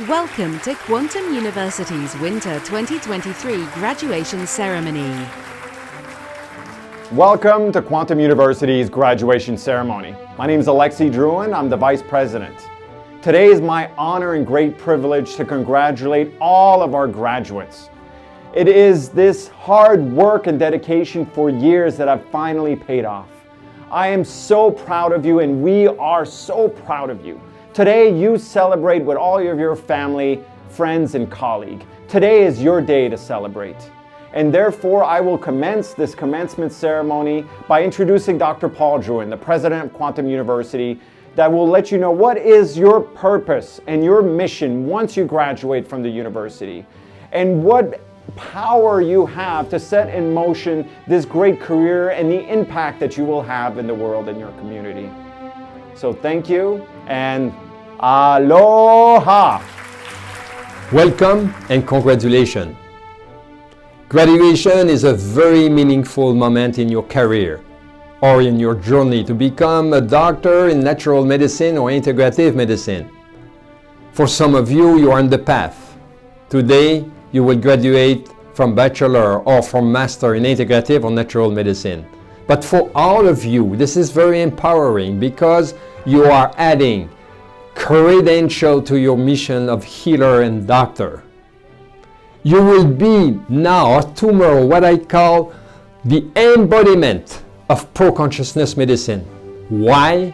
Welcome to Quantum University's Winter 2023 graduation ceremony. Welcome to Quantum University's graduation ceremony. My name is Alexi Drouin. I'm the Vice President. Today is my honor and great privilege to congratulate all of our graduates. It is this hard work and dedication for years that have finally paid off. I am so proud of you, and we are so proud of you. Today, you celebrate with all of your family, friends, and colleagues. Today is your day to celebrate. And therefore, I will commence this commencement ceremony by introducing Dr. Paul Drouin, the President of Quantum University, that will let you know what is your purpose and your mission once you graduate from the university, and what power you have to set in motion this great career and the impact that you will have in the world and your community. So thank you, and aloha! Welcome and congratulations. Graduation is a very meaningful moment in your career or in your journey to become a doctor in natural medicine or integrative medicine. For some of you, you are on the path. Today, you will graduate from Bachelor or from Master in integrative or natural medicine. But for all of you, this is very empowering because you are adding credential to your mission of healer and doctor. You will be now or tomorrow what I call the embodiment of pro-consciousness medicine. Why?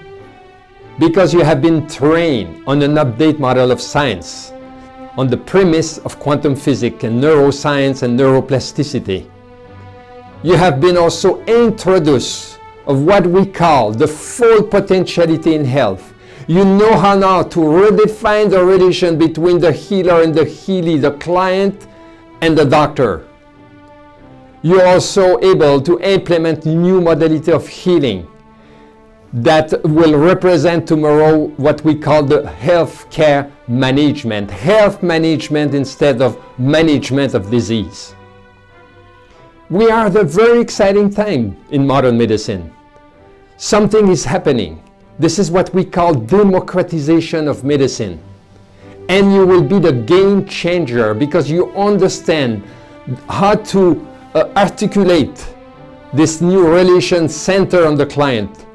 Because you have been trained on an update model of science, on the premise of quantum physics and neuroscience and neuroplasticity. You have been also introduced of what we call the full potentiality in health. You know how now to redefine the relation between the healer and the healee, the client and the doctor. You're also able to implement new modality of healing that will represent tomorrow what we call the healthcare management. Health management instead of management of disease. We are at a very exciting time in modern medicine. Something is happening. This is what we call democratization of medicine. And you will be the game changer because you understand how to articulate this new relation center on the client.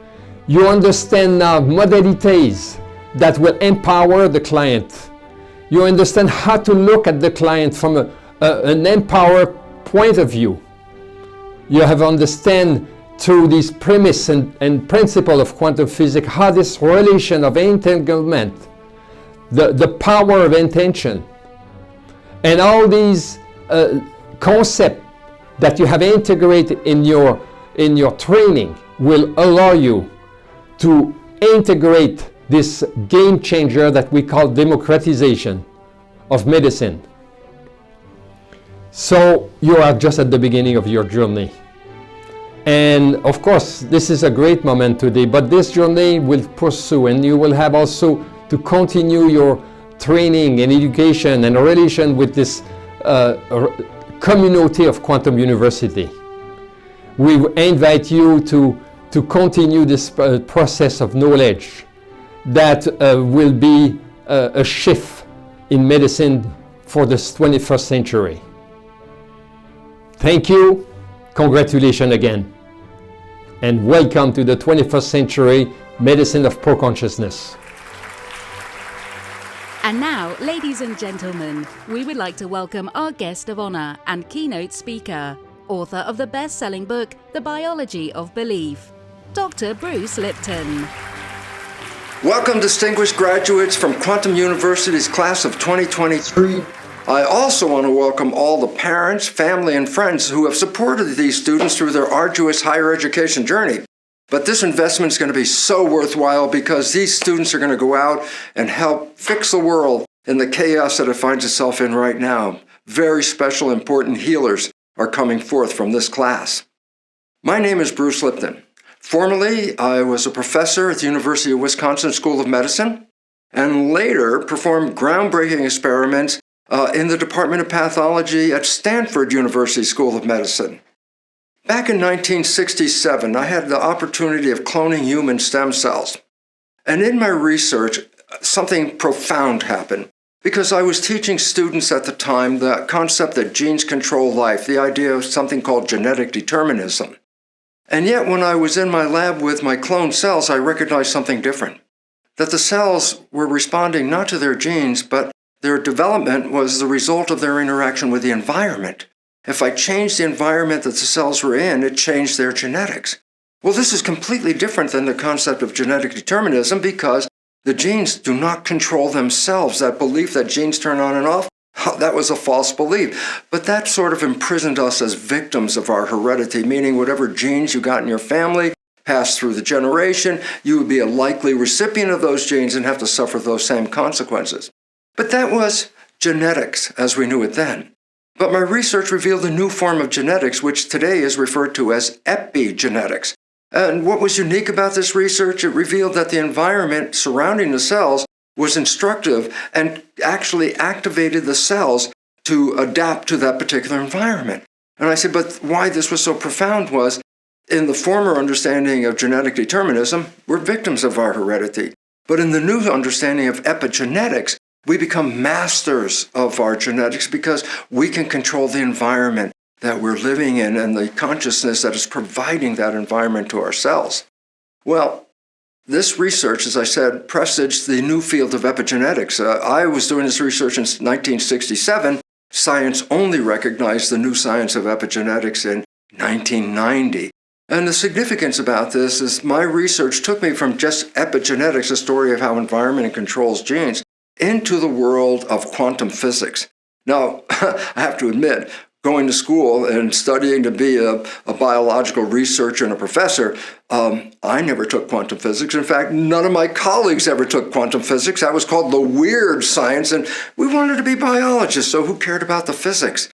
You understand now modalities that will empower the client. You understand how to look at the client from an empowered point of view. You have understand through this premise and principle of quantum physics how this relation of entanglement, the power of intention, and all these concepts that you have integrated in your training will allow you to integrate this game changer that we call democratization of medicine. So you are just at the beginning of your journey. And of course, this is a great moment today, but this journey will pursue, and you will have also to continue your training and education and relation with this community of Quantum University. We invite you to continue this process of knowledge that will be a shift in medicine for this 21st century. Thank you, congratulations again, and welcome to the 21st century medicine of pro-consciousness. And now, ladies and gentlemen, we would like to welcome our guest of honor and keynote speaker, author of the best-selling book, The Biology of Belief, Dr. Bruce Lipton. Welcome, distinguished graduates from Quantum University's class of 2023. I also want to welcome all the parents, family, and friends who have supported these students through their arduous higher education journey. But this investment is going to be so worthwhile because these students are going to go out and help fix the world in the chaos that it finds itself in right now. Very special, important healers are coming forth from this class. My name is Bruce Lipton. Formerly, I was a professor at the University of Wisconsin School of Medicine, and later performed groundbreaking experiments in the Department of Pathology at Stanford University School of Medicine. Back in 1967, I had the opportunity of cloning human stem cells. And in my research, something profound happened. because I was teaching students at the time the concept that genes control life, the idea of something called genetic determinism. And yet when I was in my lab with my cloned cells, I recognized something different. That the cells were responding not to their genes, but their development was the result of their interaction with the environment. If I changed the environment that the cells were in, it changed their genetics. Well, this is completely different than the concept of genetic determinism because the genes do not control themselves. That belief that genes turn on and off, that was a false belief. But that sort of imprisoned us as victims of our heredity, meaning whatever genes you got in your family passed through the generation, you would be a likely recipient of those genes and have to suffer those same consequences. But that was genetics as we knew it then. But my research revealed a new form of genetics, which today is referred to as epigenetics. And what was unique about this research? It revealed that the environment surrounding the cells was instructive and actually activated the cells to adapt to that particular environment. And I said, but why this was so profound was, in the former understanding of genetic determinism, we're victims of our heredity. But in the new understanding of epigenetics, we become masters of our genetics because we can control the environment that we're living in and the consciousness that is providing that environment to our cells. Well, this research, as I said, presaged the new field of epigenetics. I was doing this research in 1967. Science only recognized the new science of epigenetics in 1990. And the significance about this is my research took me from just epigenetics, a story of how environment controls genes, into the world of quantum physics. Now, I have to admit, going to school and studying to be a biological researcher and a professor, I never took quantum physics. In fact, none of my colleagues ever took quantum physics. That was called the weird science, and we wanted to be biologists, so who cared about the physics?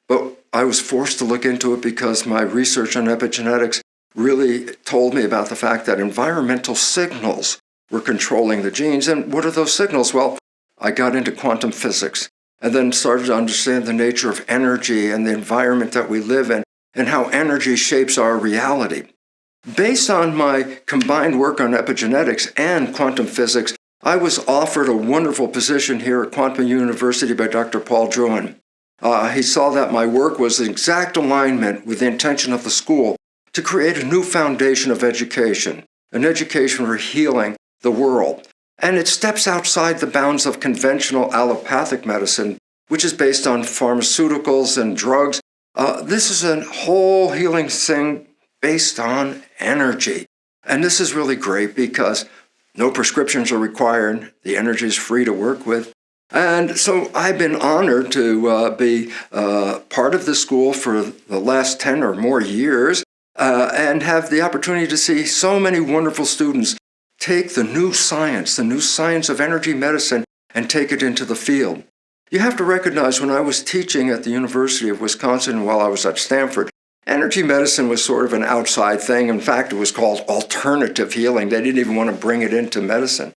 But I was forced to look into it because my research on epigenetics really told me about the fact that environmental signals were controlling the genes. And what are those signals? Well, I got into quantum physics and then started to understand the nature of energy and the environment that we live in and how energy shapes our reality. Based on my combined work on epigenetics and quantum physics, I was offered a wonderful position here at Quantum University by Dr. Paul Drouin. He saw that my work was in exact alignment with the intention of the school to create a new foundation of education, an education for healing the world. And it steps outside the bounds of conventional allopathic medicine, which is based on pharmaceuticals and drugs. This is a whole healing thing based on energy. And this is really great because no prescriptions are required. The energy is free to work with. And so I've been honored to be part of the school for the last 10 or more years and have the opportunity to see so many wonderful students take the new science of energy medicine, and take it into the field. You have to recognize when I was teaching at the University of Wisconsin while I was at Stanford, energy medicine was sort of an outside thing. In fact, it was called alternative healing. They didn't even want to bring it into medicine.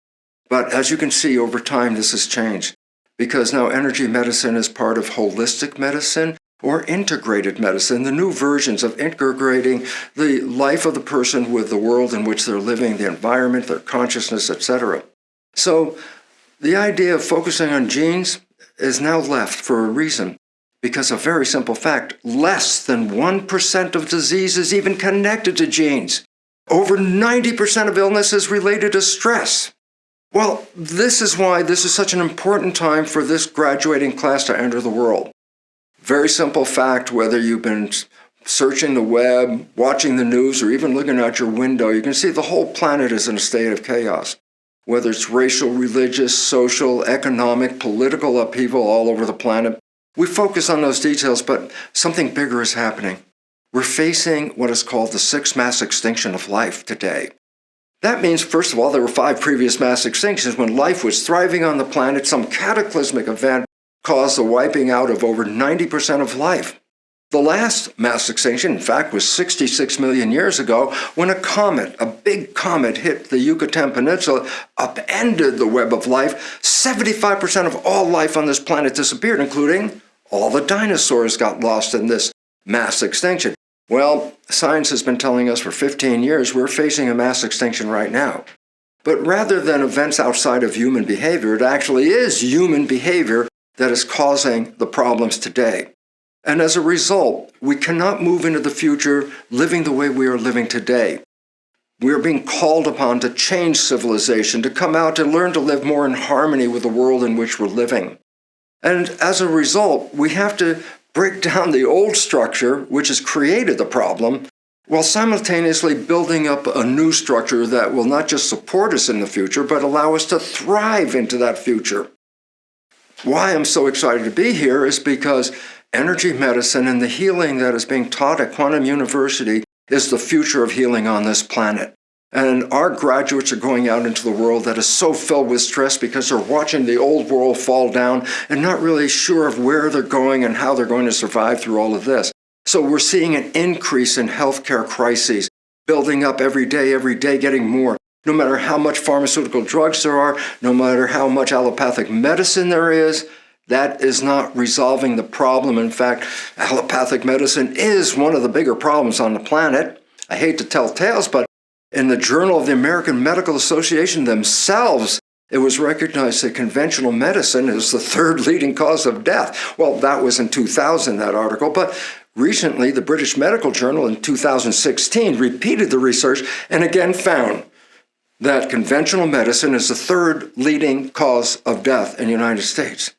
But as you can see, over time, this has changed because now energy medicine is part of holistic medicine or integrated medicine, the new versions of integrating the life of the person with the world in which they're living, the environment, their consciousness, etc. So the idea of focusing on genes is now left for a reason, because a very simple fact, less than 1% of disease is even connected to genes. Over 90% of illness is related to stress. Well, this is why this is such an important time for this graduating class to enter the world. Very simple fact, whether you've been searching the web, watching the news, or even looking out your window, you can see the whole planet is in a state of chaos. Whether it's racial, religious, social, economic, political upheaval all over the planet, we focus on those details, but something bigger is happening. We're facing what is called the sixth mass extinction of life today. That means, first of all, there were 5 previous mass extinctions when life was thriving on the planet. Some cataclysmic event caused the wiping out of over 90% of life. The last mass extinction, in fact, was 66 million years ago when a big comet hit the Yucatan Peninsula, upended the web of life. 75% of all life on this planet disappeared, including all the dinosaurs got lost in this mass extinction. Well, science has been telling us for 15 years we're facing a mass extinction right now. But rather than events outside of human behavior, it actually is human behavior that is causing the problems today. And as a result, we cannot move into the future living the way we are living today. We are being called upon to change civilization, to come out and learn to live more in harmony with the world in which we're living. And as a result, we have to break down the old structure, which has created the problem, while simultaneously building up a new structure that will not just support us in the future, but allow us to thrive into that future. Why I'm so excited to be here is because energy medicine and the healing that is being taught at Quantum University is the future of healing on this planet. And our graduates are going out into the world that is so filled with stress because they're watching the old world fall down and not really sure of where they're going and how they're going to survive through all of this. So we're seeing an increase in healthcare crises, building up every day, getting more. No matter how much pharmaceutical drugs there are, no matter how much allopathic medicine there is, that is not resolving the problem. In fact, allopathic medicine is one of the bigger problems on the planet. I hate to tell tales, but in the Journal of the American Medical Association themselves, it was recognized that conventional medicine is the third leading cause of death. Well, that was in 2000, that article, but recently the British Medical Journal in 2016 repeated the research and again found that conventional medicine is the third leading cause of death in the United States.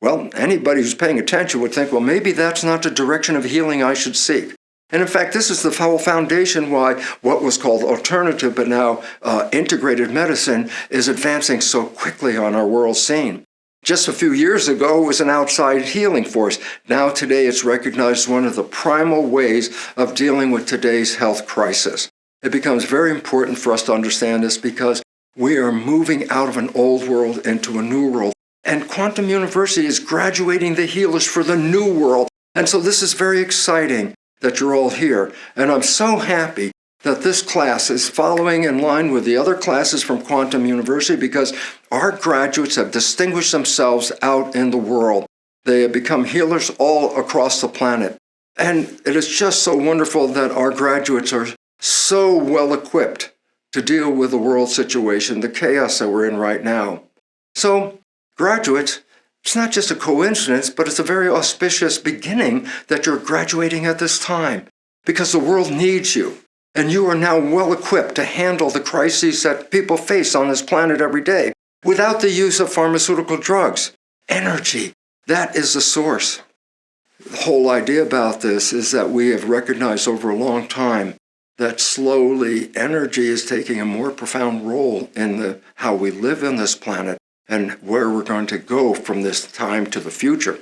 Well, anybody who's paying attention would think, well, maybe that's not the direction of healing I should seek. And in fact, this is the whole foundation why what was called alternative but now integrated medicine is advancing so quickly on our world scene. Just a few years ago, it was an outside healing force. Now today, it's recognized as one of the primal ways of dealing with today's health crisis. It becomes very important for us to understand this because we are moving out of an old world into a new world. And Quantum University is graduating the healers for the new world. And so this is very exciting that you're all here. And I'm so happy that this class is following in line with the other classes from Quantum University because our graduates have distinguished themselves out in the world. They have become healers all across the planet. And it is just so wonderful that our graduates are so well equipped to deal with the world situation, the chaos that we're in right now. So, graduates, it's not just a coincidence, but it's a very auspicious beginning that you're graduating at this time because the world needs you. And you are now well equipped to handle the crises that people face on this planet every day without the use of pharmaceutical drugs. Energy, that is the source. The whole idea about this is that we have recognized over a long time that slowly energy is taking a more profound role in how we live on this planet and where we're going to go from this time to the future.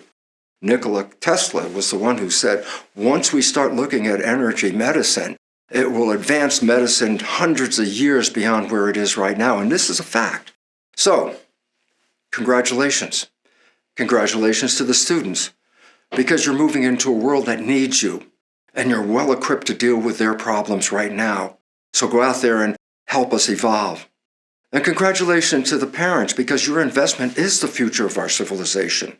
Nikola Tesla was the one who said, once we start looking at energy medicine, it will advance medicine hundreds of years beyond where it is right now. And this is a fact. So, congratulations. Congratulations to the students, because you're moving into a world that needs you, and you're well equipped to deal with their problems right now. So go out there and help us evolve. And congratulations to the parents, because your investment is the future of our civilization.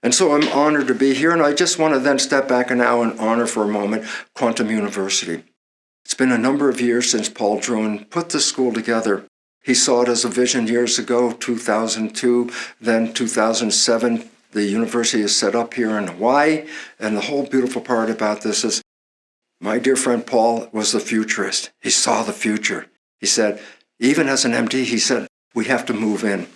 And so I'm honored to be here, and I just want to then step back now and honor for a moment Quantum University. It's been a number of years since Paul Drouin put this school together. He saw it as a vision years ago, 2002, then 2007. The university is set up here in Hawaii, and the whole beautiful part about this is my dear friend Paul was the futurist. He saw the future. He said, even as an MD, he said, we have to move in.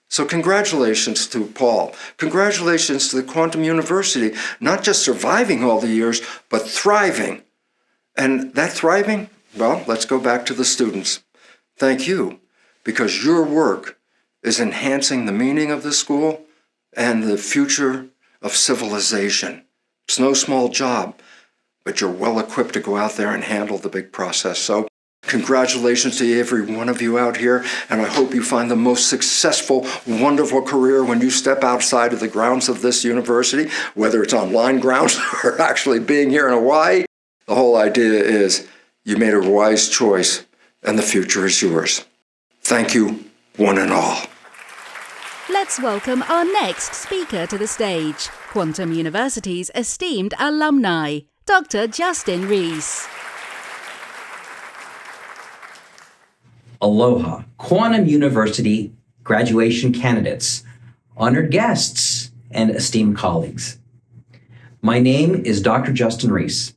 So congratulations to Paul. Congratulations to the Quantum University, not just surviving all the years, but thriving. And that thriving, well, let's go back to the students. Thank you, because your work is enhancing the meaning of the school and the future of civilization. It's no small job, but you're well equipped to go out there and handle the big process. So congratulations to every one of you out here, and I hope you find the most successful, wonderful career when you step outside of the grounds of this university, whether it's online grounds or actually being here in Hawaii. The whole idea is you made a wise choice, and the future is yours. Thank you, one and all. Let's welcome our next speaker to the stage, Quantum University's esteemed alumni, Dr. Justin Reece. Aloha, Quantum University graduation candidates, honored guests, and esteemed colleagues. My name is Dr. Justin Reese,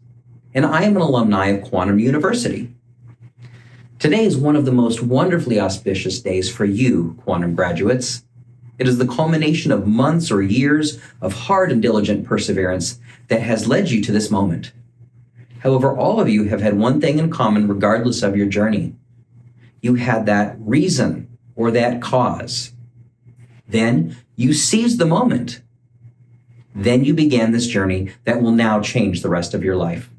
and I am an alumni of Quantum University. Today is one of the most wonderfully auspicious days for you, Quantum graduates. It is the culmination of months or years of hard and diligent perseverance that has led you to this moment. However, all of you have had one thing in common regardless of your journey. You had that reason or that cause. Then you seized the moment. Then you began this journey that will now change the rest of your life.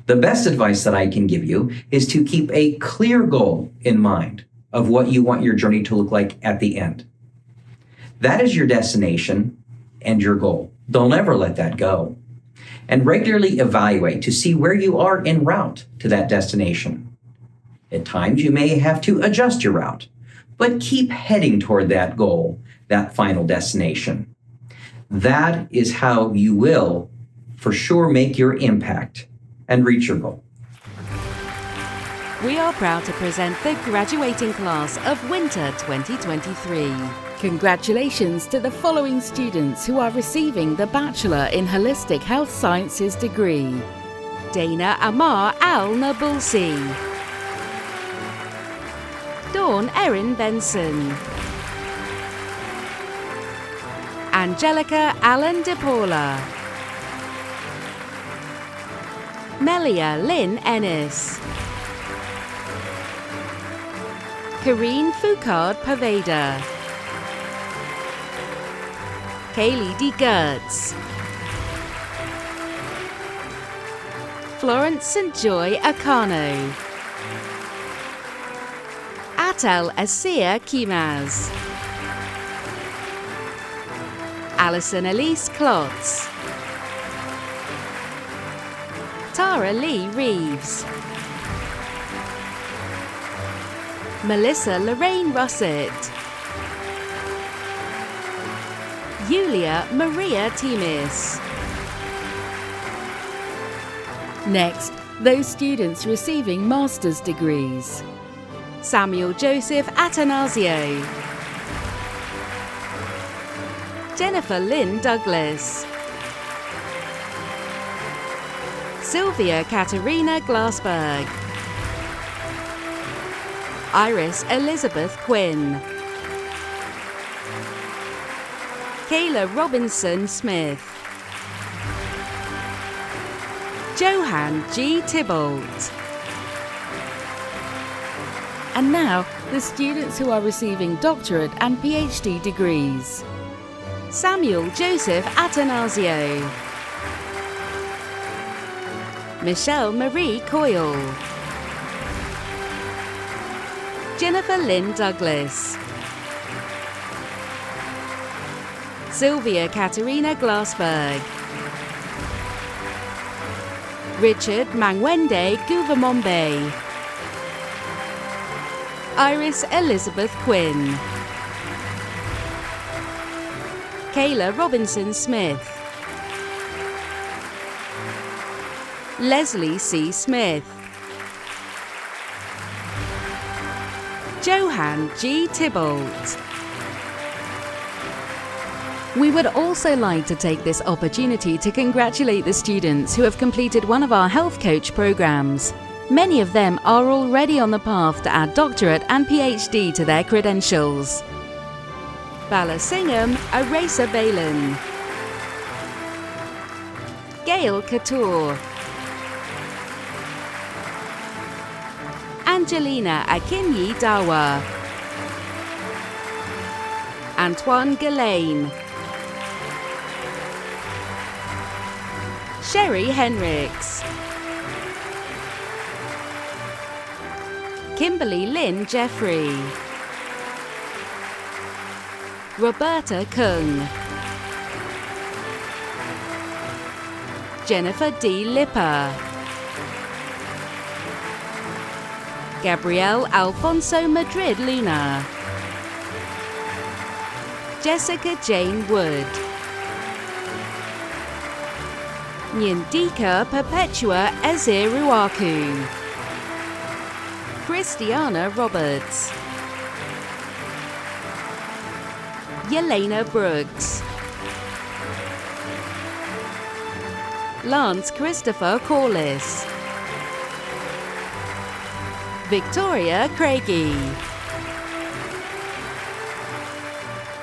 The best advice that I can give you is to keep a clear goal in mind of what you want your journey to look like at the end. That is your destination and your goal. Don't ever let that go. And regularly evaluate to see where you are en route to that destination. At times you may have to adjust your route, but keep heading toward that goal, that final destination. That is how you will, for sure, make your impact and reach your goal. We are proud to present the graduating class of Winter 2023. Congratulations to the following students who are receiving the Bachelor in Holistic Health Sciences degree. Dana Amar Al-Nabulsi, Dawn Erin Benson, Angelica Allen DePaula, Melia Lynn Ennis, Karine Foucault Paveda, Kaylee D. Gertz, Florence St. Joy Akano, Atal Asia Kimaz, Alison Elise Klotz, Tara Lee Reeves, Melissa Lorraine Russett, Yulia Maria Timis. Next, those students receiving master's degrees. Samuel Joseph Atanasio, Jennifer Lynn Douglas, Sylvia Katerina Glassberg, Iris Elizabeth Quinn, Kayla Robinson Smith, Johan G. Tybalt. And now, the students who are receiving doctorate and Ph.D. degrees. Samuel Joseph Atanasio, Michelle Marie Coyle, Jennifer Lynn Douglas, Sylvia Katerina Glassberg, Richard Mangwende Guvamombe, Iris Elizabeth Quinn, Kayla Robinson Smith, Leslie C. Smith, Johan G. Tybalt. We would also like to take this opportunity to congratulate the students who have completed one of our health coach programs. Many of them are already on the path to add doctorate and PhD to their credentials. Bala Singham Aresa Balin, Gail Katur, Angelina Akinyi Dawa, Antoine Ghislaine, Sherry Henricks, Kimberly Lynn Jeffrey, Roberta Kung, Jennifer D. Lipper, Gabrielle Alfonso Madrid Luna, Jessica Jane Wood, Nyindika Perpetua Eziruaku, Christiana Roberts, Yelena Brooks, Lance Christopher Corliss, Victoria Craigie,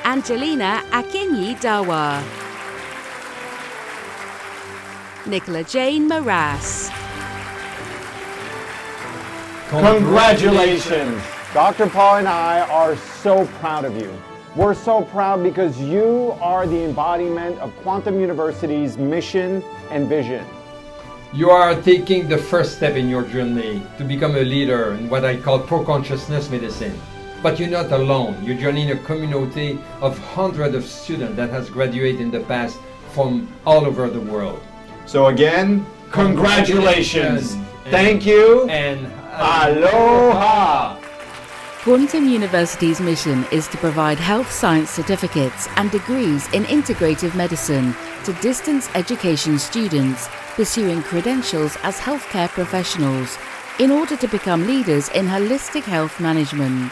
Angelina Akinyi Dawa, Nicola Jane Morass. Congratulations! Dr. Paul and I are so proud of you. We're so proud because you are the embodiment of Quantum University's mission and vision. You are taking the first step in your journey to become a leader in what I call pro-consciousness medicine. But you're not alone. You're joining a community of hundreds of students that has graduated in the past from all over the world. So again, congratulations! Thank you, and aloha! Quantum University's mission is to provide health science certificates and degrees in integrative medicine to distance education students pursuing credentials as healthcare professionals in order to become leaders in holistic health management.